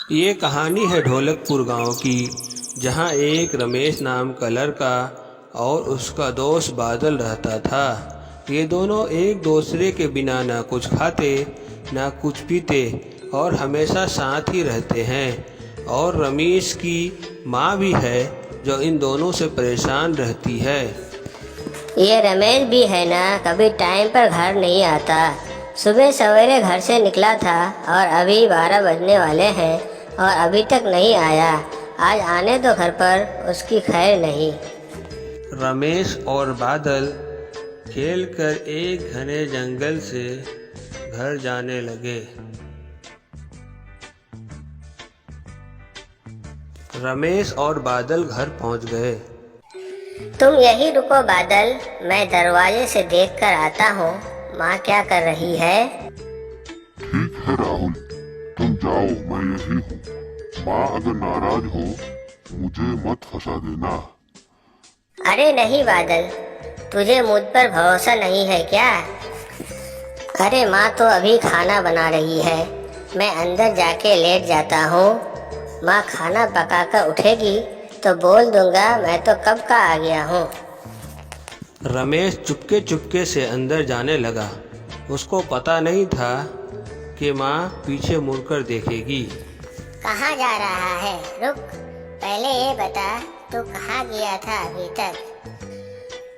ये कहानी है ढोलकपुर गांव की, जहां एक रमेश नाम का लड़का और उसका दोस्त बादल रहता था। ये दोनों एक दूसरे के बिना ना कुछ खाते ना कुछ पीते और हमेशा साथ ही रहते हैं। और रमेश की माँ भी है जो इन दोनों से परेशान रहती है। ये रमेश भी है ना, कभी टाइम पर घर नहीं आता। सुबह सवेरे घर से निकला था और अभी 12 बजने वाले हैं और अभी तक नहीं आया। आज आने दो घर पर, उसकी खैर नहीं। रमेश और बादल खेलकर एक घने जंगल से घर जाने लगे। रमेश और बादल घर पहुंच गए। तुम यही रुको बादल, मैं दरवाजे से देख कर आता हूँ माँ क्या कर रही है। ठीक है राहुल, तुम जाओ, मैं यही हूँ। माँ अगर नाराज हो मुझे मत फंसा देना। अरे नहीं बादल, तुझे मुझ पर भरोसा नहीं है क्या? अरे माँ तो अभी खाना बना रही है, मैं अंदर जाके लेट जाता हूँ। माँ खाना पकाकर उठेगी तो बोल दूंगा मैं तो कब का आ गया हूँ। रमेश चुपके चुपके से अंदर जाने लगा। उसको पता नहीं था कि माँ पीछे मुड़कर देखेगी। कहाँ जा रहा है? रुक, पहले ये बता, तू कहाँ गया था अभी तक?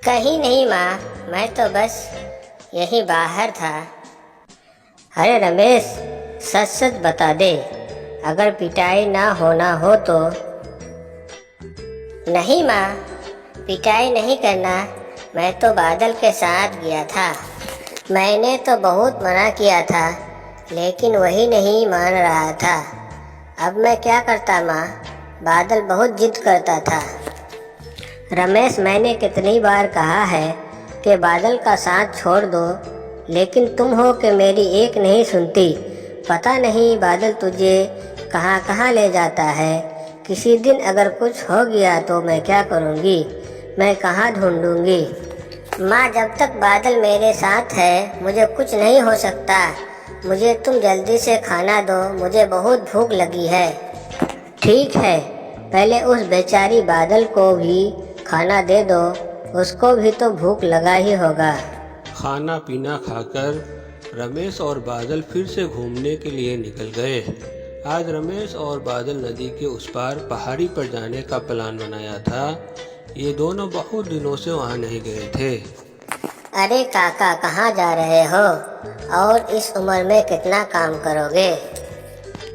कहीं नहीं माँ, मैं तो बस यहीं बाहर था। अरे रमेश, सच सच बता दे, अगर पिटाई ना होना हो तो। नहीं माँ, पिटाई नहीं करना, मैं तो बादल के साथ गया था। मैंने तो बहुत मना किया था लेकिन वही नहीं मान रहा था। अब मैं क्या करता माँ, बादल बहुत जिद करता था। रमेश, मैंने कितनी बार कहा है कि बादल का साथ छोड़ दो, लेकिन तुम हो कि मेरी एक नहीं सुनती। पता नहीं बादल तुझे कहाँ कहाँ ले जाता है। किसी दिन अगर कुछ हो गया तो मैं क्या करूँगी, मैं कहाँ ढूंढूंगी? माँ, जब तक बादल मेरे साथ है मुझे कुछ नहीं हो सकता। मुझे तुम जल्दी से खाना दो, मुझे बहुत भूख लगी है। ठीक है, पहले उस बेचारी बादल को भी खाना दे दो, उसको भी तो भूख लगा ही होगा। खाना पीना खाकर रमेश और बादल फिर से घूमने के लिए निकल गए। आज रमेश और बादल नदी के उस पार पहाड़ी पर जाने का प्लान बनाया था। ये दोनों बहुत दिनों से वहाँ नहीं गए थे। अरे काका, कहाँ जा रहे हो? और इस उम्र में कितना काम करोगे?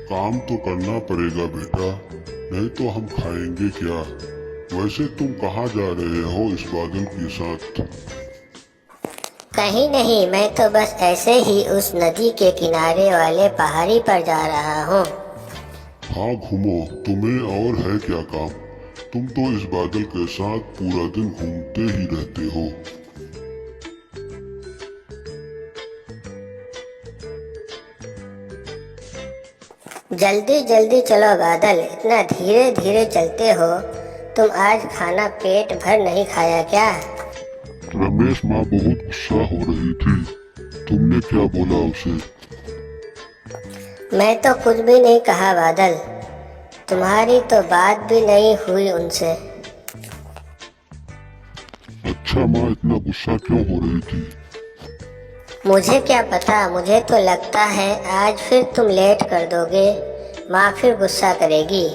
काम तो करना पड़ेगा बेटा, नहीं तो हम खाएंगे क्या। वैसे तुम कहाँ जा रहे हो इस बादल के साथ? कहीं नहीं, मैं तो बस ऐसे ही उस नदी के किनारे वाले पहाड़ी पर जा रहा हूँ। हाँ घूमो, तुम्हें और है क्या काम। तुम तो इस बादल के साथ पूरा दिन घूमते ही रहते हो। जल्दी जल्दी चलो बादल, इतना धीरे धीरे चलते हो। तुम आज खाना पेट भर नहीं खाया क्या? रमेश, माँ बहुत गुस्सा हो रही थी, तुमने क्या बोला उसे? मैं तो कुछ भी नहीं कहा बादल, तुम्हारी तो बात भी नहीं हुई उनसे। अच्छा माँ, इतना गुस्सा क्यों हो रही थी? मुझे क्या पता, मुझे तो लगता है आज फिर तुम लेट कर दोगे, माँ फिर गुस्सा करेगी।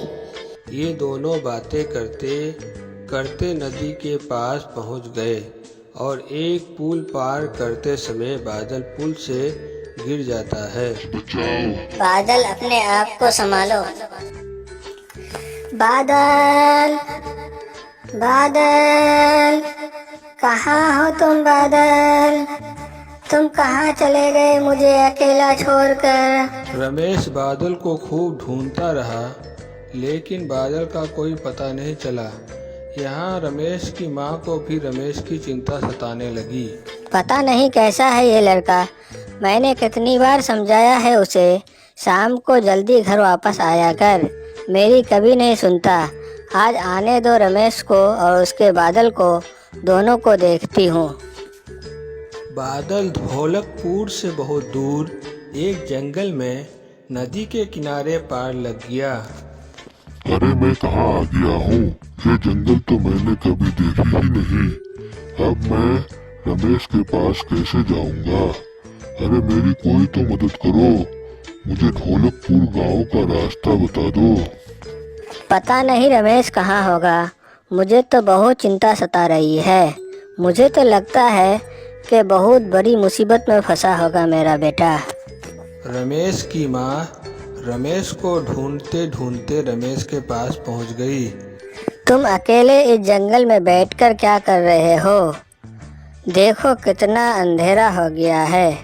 ये दोनों बातें करते करते नदी के पास पहुँच गए और एक पुल पार करते समय बादल पुल से गिर जाता है। बचाओ! बादल, अपने आप को संभालो। बादल, बादल, कहाँ हो तुम बादल? तुम कहाँ चले गए मुझे अकेला छोड़कर? रमेश बादल को खूब ढूंढता रहा, लेकिन बादल का कोई पता नहीं चला। यहाँ रमेश की माँ को भी रमेश की चिंता सताने लगी। पता नहीं कैसा है ये लड़का, मैंने कितनी बार समझाया है उसे, शाम को जल्दी घर वापस आया कर, मेरी कभी नहीं सुनता। आज आने दो रमेश को और उसके बादल को, दोनों को देखती हूँ। बादल ढोलकपुर से बहुत दूर एक जंगल में नदी के किनारे पार लग गया। अरे मैं कहाँ आ गया हूँ? ये जंगल तो मैंने कभी देखी ही नहीं। अब मैं रमेश के पास कैसे जाऊँगा? अरे मेरी कोई तो मदद करो, मुझे ढोलकपुर गांव का रास्ता बता दो। पता नहीं रमेश कहाँ होगा, मुझे तो बहुत चिंता सता रही है। मुझे तो लगता है कि बहुत बड़ी मुसीबत में फंसा होगा मेरा बेटा। रमेश की माँ रमेश को ढूंढते ढूंढते रमेश के पास पहुंच गई। तुम अकेले इस जंगल में बैठकर क्या कर रहे हो? देखो कितना अंधेरा हो गया है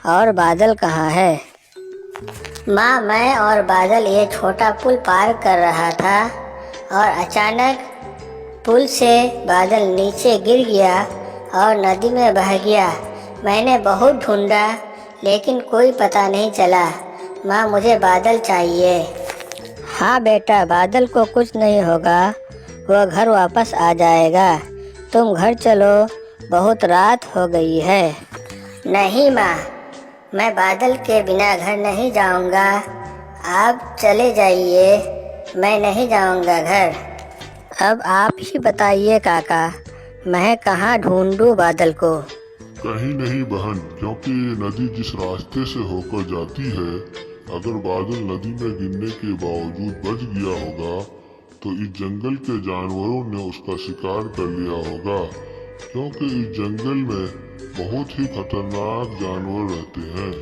और बादल कहाँ है? माँ, मैं और बादल ये छोटा पुल पार कर रहा था और अचानक पुल से बादल नीचे गिर गया और नदी में बह गया। मैंने बहुत ढूंढा लेकिन कोई पता नहीं चला। माँ, मुझे बादल चाहिए। हाँ बेटा, बादल को कुछ नहीं होगा, वह घर वापस आ जाएगा। तुम घर चलो, बहुत रात हो गई है। नहीं माँ, मैं बादल के बिना घर नहीं जाऊंगा। आप चले जाइए, मैं नहीं जाऊंगा घर। अब आप ही बताइए काका, मैं कहाँ ढूंढूं बादल को? कहीं नहीं बहन, क्योंकि ये नदी जिस रास्ते से होकर जाती है, अगर बादल नदी में गिरने के बावजूद बच गया होगा तो इस जंगल के जानवरों ने उसका शिकार कर लिया होगा, क्योंकि इस जंगल में बहुत ही खतरनाक जानवर रहते हैं।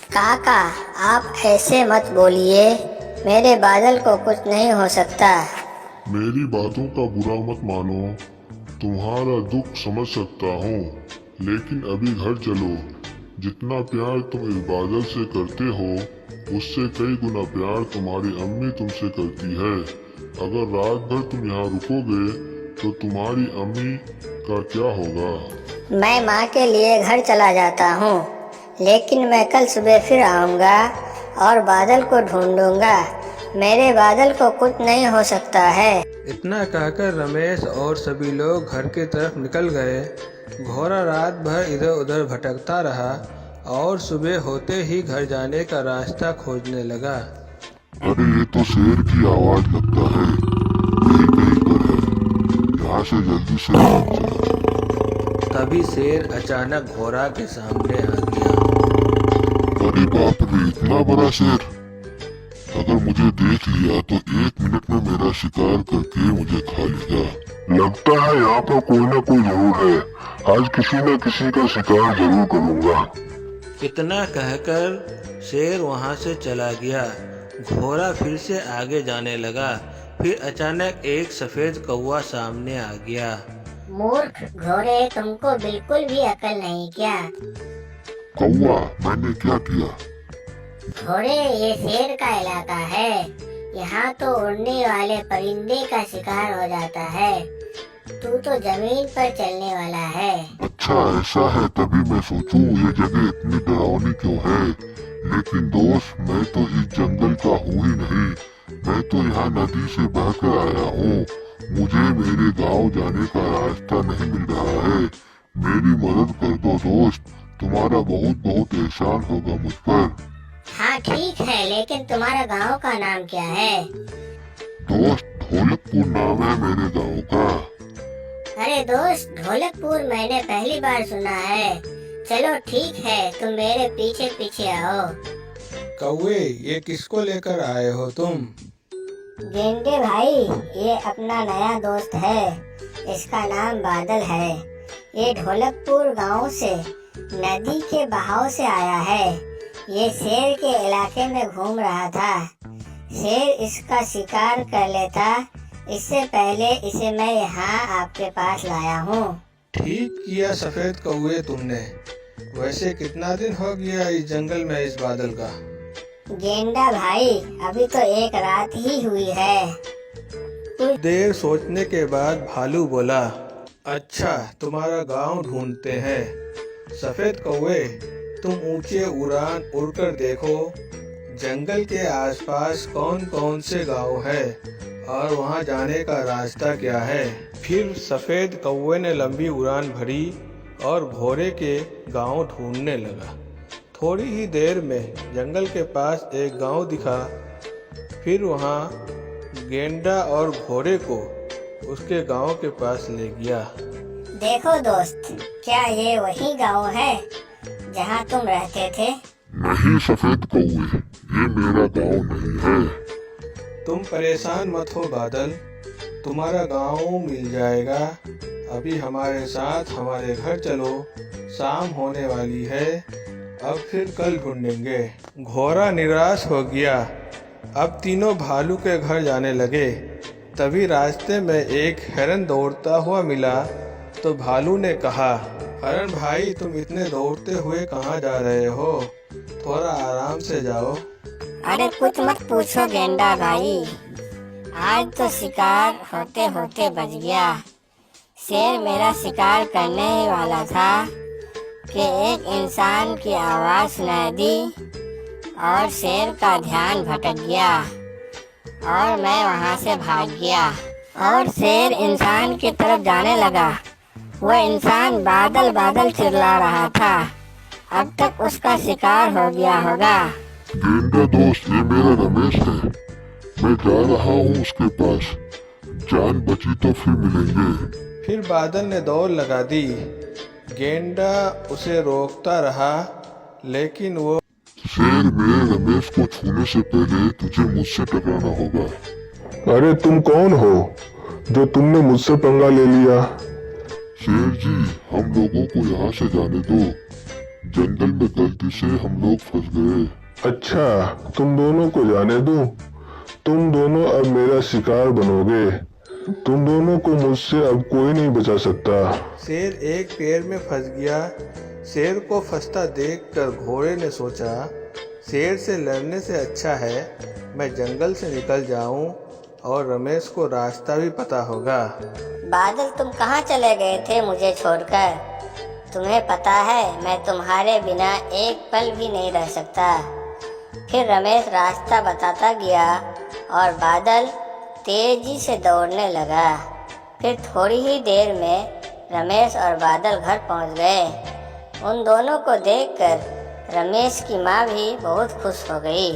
काका, आप ऐसे मत बोलिए, मेरे बादल को कुछ नहीं हो सकता। मेरी बातों का बुरा मत मानो, तुम्हारा दुख समझ सकता हूँ, लेकिन अभी घर चलो। जितना प्यार तुम इस बादल से करते हो, उससे कई गुना प्यार तुम्हारी अम्मी तुमसे करती है। अगर रात भर तुम यहाँ रुकोगे तो तुम्हारी अम्मी का क्या होगा? मैं माँ के लिए घर चला जाता हूँ, लेकिन मैं कल सुबह फिर आऊँगा और बादल को ढूंढूंगा। मेरे बादल को कुछ नहीं हो सकता है। इतना कहकर रमेश और सभी लोग घर की तरफ निकल गए। घोड़ा रात भर इधर उधर भटकता रहा और सुबह होते ही घर जाने का रास्ता खोजने लगा। अरे ये तो शेर की आवाज लगता है, यही कहीं पर है, यहाँ से जल्दी से भाग जाए। तभी शेर अचानक घोड़ा के सामने आ गया। अरे बाप रे, इतना बड़ा शेर! अगर मुझे देख लिया तो 1 मिनट में मेरा शिकार करके मुझे खा लेगा। लगता है यहाँ पर कोई ना कोई जरूर है, आज किसी न किसी का शिकार जरूर करूँगा। इतना कहकर शेर वहां से चला गया। घोड़ा फिर से आगे जाने लगा। फिर अचानक एक सफेद कौवा सामने आ गया। मूर्ख घोड़े, तुमको बिल्कुल भी अकल नहीं क्या? कौवा, मैंने क्या किया? घोड़े, ये शेर का इलाका है, यहाँ तो उड़ने वाले परिंदे का शिकार हो जाता है। तू तो जमीन पर चलने वाला है। अच्छा ऐसा है, तभी मैं सोचूं ये जगह इतनी डरावनी क्यों है। लेकिन दोस्त, मैं तो इस जंगल का हूँ ही नहीं, मैं तो यहाँ नदी से बहकर आया हूँ। मुझे मेरे गांव जाने का रास्ता नहीं मिल रहा है, मेरी मदद कर दो दोस्त, तुम्हारा बहुत बहुत एहसान होगा मुझ पर। हाँ ठीक है, लेकिन तुम्हारा गांव का नाम क्या है? दोस्त, ढोलकपुर नाम है मेरे गांव का। अरे दोस्त, ढोलकपुर मैंने पहली बार सुना है। चलो ठीक है, तुम मेरे पीछे पीछे आओ। कौवे, ये किसको लेकर आए हो तुम? गेंडे भाई, ये अपना नया दोस्त है, इसका नाम बादल है। ये ढोलकपुर गांव से नदी के बहाव से आया है। ये शेर के इलाके में घूम रहा था। शेर इसका शिकार कर लेता, इससे पहले इसे मैं यहाँ आपके पास लाया हूँ। ठीक किया सफेद कौवे तुमने। वैसे कितना दिन हो गया इस जंगल में इस बादल का? गेंडा भाई, अभी तो एक रात ही हुई है। कुछ देर सोचने के बाद भालू बोला, अच्छा तुम्हारा गांव ढूंढते हैं। सफेद कौवे, तुम ऊंचे उड़ान उड़कर देखो जंगल के आसपास कौन कौन से गांव है और वहां जाने का रास्ता क्या है। फिर सफेद कौवे ने लंबी उड़ान भरी और घोड़े के गांव ढूंढने लगा। थोड़ी ही देर में जंगल के पास एक गांव दिखा। फिर वहां गेंडा और घोड़े को उसके गांव के पास ले गया। देखो दोस्त, क्या ये वही गांव है जहां तुम रहते थे? नहीं सफेद कौवे, ये मेरा गांव नहीं है। तुम परेशान मत हो बादल, तुम्हारा गांव मिल जाएगा। अभी हमारे साथ हमारे घर चलो, शाम होने वाली है। अब फिर कल ढूंढेंगे। घोड़ा निराश हो गया। अब तीनों भालू के घर जाने लगे। तभी रास्ते में एक हिरन दौड़ता हुआ मिला तो भालू ने कहा, हिरन भाई, तुम इतने दौड़ते हुए कहाँ जा रहे हो? थोड़ा आराम से जाओ। अरे कुछ मत पूछो गेंडा भाई, आज तो शिकार होते होते बच गया। शेर मेरा शिकार करने ही वाला था कि एक इंसान की आवाज़ सुनाई दी और शेर का ध्यान भटक गया और मैं वहाँ से भाग गया और शेर इंसान की तरफ जाने लगा। वह इंसान बादल बादल चिल्ला रहा था। अब तक उसका शिकार हो गया होगा। गेंडा दोस्त, ये मेरा रमेश है। मैं जा रहा हूँ उसके पास। जान बची तो फिर मिलेंगे। फिर बादल ने दौड़ लगा दी। गेंडा उसे रोकता रहा, लेकिन वो शेर, मेरे रमेश को छूने से पहले तुझे मुझसे टकराना होगा। अरे तुम कौन हो जो तुमने मुझसे पंगा ले लिया? शेर जी, हम लोगों को यहाँ से जाने दो। जंगल में गलती से हम लोग फंस गए। अच्छा, तुम दोनों को जाने दूं? तुम दोनों अब मेरा शिकार बनोगे। तुम दोनों को मुझसे अब कोई नहीं बचा सकता। शेर एक पेड़ में फंस गया। शेर को फंसता देखकर घोड़े ने सोचा, शेर से लड़ने से अच्छा है मैं जंगल से निकल जाऊं और रमेश को रास्ता भी पता होगा। बादल, तुम कहाँ चले गए थे मुझे छोड़कर? तुम्हें पता है मैं तुम्हारे बिना एक पल भी नहीं रह सकता। फिर रमेश रास्ता बताता गया और बादल तेजी से दौड़ने लगा। फिर थोड़ी ही देर में रमेश और बादल घर पहुंच गए। उन दोनों को देखकर रमेश की माँ भी बहुत खुश हो गई।